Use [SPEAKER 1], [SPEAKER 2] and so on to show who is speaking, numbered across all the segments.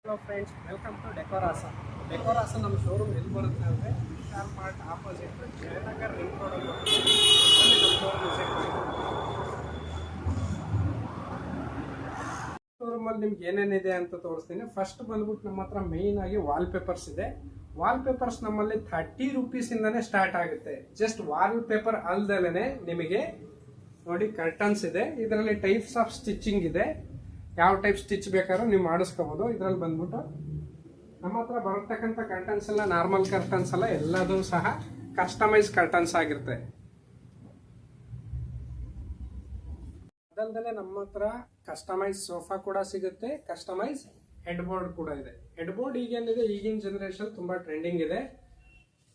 [SPEAKER 1] Hello friends, welcome to Decorasa. Decorasa ನಮ್ಮ showroom ಎಲ್ಲಿ ಬರುತ್ತೆ ಅಂದರೆ Vishal Mart opposite Jayanagar ring ರೋಡಲ್ಲಿ ಬರುತ್ತೆ. ಅಲ್ಲಿ ನಮ್ಮ ಶೋರೂಮ್ ವಿಸಿಟ್ ಮಾಡಿ. ಶೋರೂಮಲ್ಲಿ ನಿಮ್ಗೆ ಏನೇನಿದೆ ಅಂತ ತೋರಿಸ್ತೀನಿ. ಫಸ್ಟ್ ಬಂದ್ಬಿಟ್ಟು ನಮ್ಮ ಹತ್ರ ಮೇಯ್ನ್ ಆಗಿ ವಾಲ್ ಪೇಪರ್ಸ್ ಇದೆ. ವಾಲ್ ಪೇಪರ್ಸ್ ನಮ್ಮಲ್ಲಿ 30 ರೂಪೀಸಿಂದನೇ ಸ್ಟಾರ್ಟ್ ಆಗುತ್ತೆ. ಜಸ್ಟ್ ವಾಲ್ ಪೇಪರ್ ಅಲ್ದಲೇ ನಿಮಗೆ ನೋಡಿ ಕರ್ಟನ್ಸ್ ಇದೆ. ಇದರಲ್ಲಿ ಟೈಪ್ಸ್ ಆಫ್ ಸ್ಟಿಚಿಂಗ್ ಇದೆ. ಯಾವ ಟೈಪ್ ಸ್ಟಿಚ್ ಬೇಕಾದ್ರೂ ನೀವು ಮಾಡಿಸ್ಕೋಬೋದು. ಇದರಲ್ಲಿ ಬಂದ್ಬಿಟ್ಟು ನಮ್ಮ ಹತ್ರ ಬರತಕ್ಕಂಥ ಕರ್ಟನ್ಸ್ ಎಲ್ಲ ನಾರ್ಮಲ್ ಕರ್ಟನ್ಸ್ ಅಲ್ಲ, ಎಲ್ಲದೂ ಸಹ ಕಸ್ಟಮೈಸ್ ಕರ್ಟನ್ಸ್ ಆಗಿರುತ್ತೆ. ಅದಲ್ಲದೆ ನಮ್ಮ ಹತ್ರ ಕಸ್ಟಮೈಸ್ ಸೋಫಾ ಕೂಡ ಸಿಗುತ್ತೆ, ಕಸ್ಟಮೈಸ್ ಹೆಡ್ ಬೋರ್ಡ್ ಕೂಡ ಇದೆ. ಹೆಡ್ ಬೋರ್ಡ್ ಈಗೇನಿದೆ, ಈಗಿನ ಜನರೇಷನ್ ತುಂಬಾ ಟ್ರೆಂಡಿಂಗ್ ಇದೆ.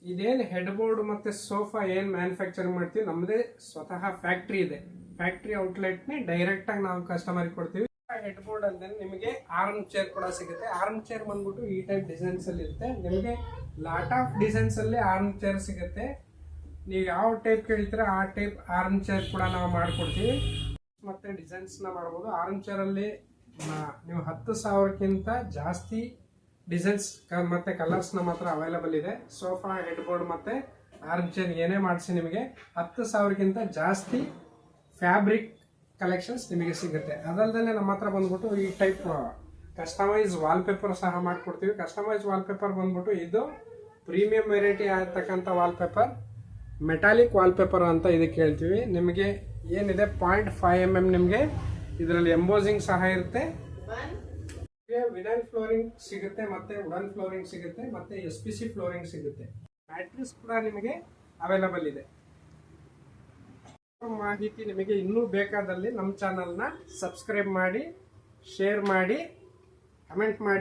[SPEAKER 1] ಇದೇನು ಹೆಡ್ ಬೋರ್ಡ್ ಮತ್ತೆ ಸೋಫಾ ಏನ್ ಮ್ಯಾನುಫ್ಯಾಕ್ಚರ್ ಮಾಡ್ತೀವಿ, ನಮ್ಮದೇ ಸ್ವತಃ ಫ್ಯಾಕ್ಟ್ರಿ ಇದೆ. ಫ್ಯಾಕ್ಟ್ರಿ ಔಟ್ಲೆಟ್ ನೇ ಡೈರೆಕ್ಟ್ ಆಗಿ ನಾವು ಕಸ್ಟಮರ್ ಕೊಡ್ತೀವಿ. ಹೆಡ್ ಬೋರ್ಡ್ ಅಲ್ಲದೆ ನಿಮಗೆ ಆರ್ಮ್ ಚೇರ್ ಕೂಡ ಸಿಗುತ್ತೆ. ಆರ್ಮ್ ಚೇರ್ ಬಂದ್ಬಿಟ್ಟು ಈ ಟೈಪ್ ಡಿಸೈನ್ಸ್ ಅಲ್ಲಿ ಇರುತ್ತೆ. ನಿಮಗೆ ಲಾಟ್ ಆಫ್ ಡಿಸೈನ್ಸ್ ಅಲ್ಲಿ ಆರ್ಮ್ ಚೇರ್ ಸಿಗುತ್ತೆ. ನೀವು ಯಾವ ಟೈಪ್ ಕೇಳ್ತೀರಾ ಆ ಟೈಪ್ ಆರ್ಮ್ ಚೇರ್ ಕೂಡ ನಾವು ಮಾಡ್ಕೊಡ್ತೀವಿ. ಮತ್ತೆ ಡಿಸೈನ್ಸ್ ನ ಮಾಡಬಹುದು. ಆರ್ಮ್ ಚೇರ್ ಅಲ್ಲಿ ನೀವು 10,000ಕ್ಕಿಂತ ಜಾಸ್ತಿ ಡಿಸೈನ್ಸ್ ಮತ್ತೆ ಕಲರ್ಸ್ ನಮ್ಮ ಹತ್ರ ಅವೈಲಬಲ್ ಇದೆ. ಸೋಫಾ, ಹೆಡ್ ಬೋರ್ಡ್ ಮತ್ತೆ ಆರ್ಮ್ ಚೇರ್ ಏನೇ ಮಾಡಿಸಿ ನಿಮಗೆ 10,000ಕ್ಕಿಂತ ಜಾಸ್ತಿ ಫ್ಯಾಬ್ರಿಕ್ ಕಲೆಕ್ಷನ್ಸ್ ನಿಮಗೆ ಸಿಗುತ್ತೆ. ಅದಲ್ಲದೆ ನಮ್ಮ ಹತ್ರ ಬಂದ್ಬಿಟ್ಟು ಈ ಟೈಪ್ ಕಸ್ಟಮೈಸ್ ವಾಲ್ ಪೇಪರ್ ಸಹ ಮಾಡ್ಕೊಡ್ತೀವಿ. ಕಸ್ಟಮೈಸ್ ವಾಲ್ ಪೇಪರ್ ಬಂದ್ಬಿಟ್ಟು ಇದು ಪ್ರೀಮಿಯಂ ವೆರೈಟಿ ಆಗಿರ್ತಕ್ಕಂಥ wall paper, metallic wall paper ಅಂತ ಇದಕ್ಕೆ ಹೇಳ್ತೀವಿ. ನಿಮಗೆ ಏನಿದೆ 0.5 mm ನಿಮಗೆ ಇದರಲ್ಲಿ ಎಂಬೋಸಿಂಗ್ ಸಹ ಇರುತ್ತೆ. ವಿನೈಲ್ ಫ್ಲೋರಿಂಗ್ ಸಿಗುತ್ತೆ, ಮತ್ತೆ ವುಡನ್ ಫ್ಲೋರಿಂಗ್ ಸಿಗುತ್ತೆ, ಮತ್ತೆ SPC ಫ್ಲೋರಿಂಗ್ ಸಿಗುತ್ತೆ. ಮ್ಯಾಟ್ರಿಕ್ಸ್ ಕೂಡ ನಿಮಗೆ ಅವೈಲಬಲ್ ಇದೆ. ಮಾಹಿತಿ ನಿಮಗೆ ಇನ್ನೂ ಬೇಕಾದಲ್ಲಿ ನಮ್ಮ ಚಾನಲ್ನ ಸಬ್ಸ್ಕ್ರೈಬ್ ಮಾಡಿ, ಶೇರ್ ಮಾಡಿ, ಕಮೆಂಟ್ ಮಾಡಿ.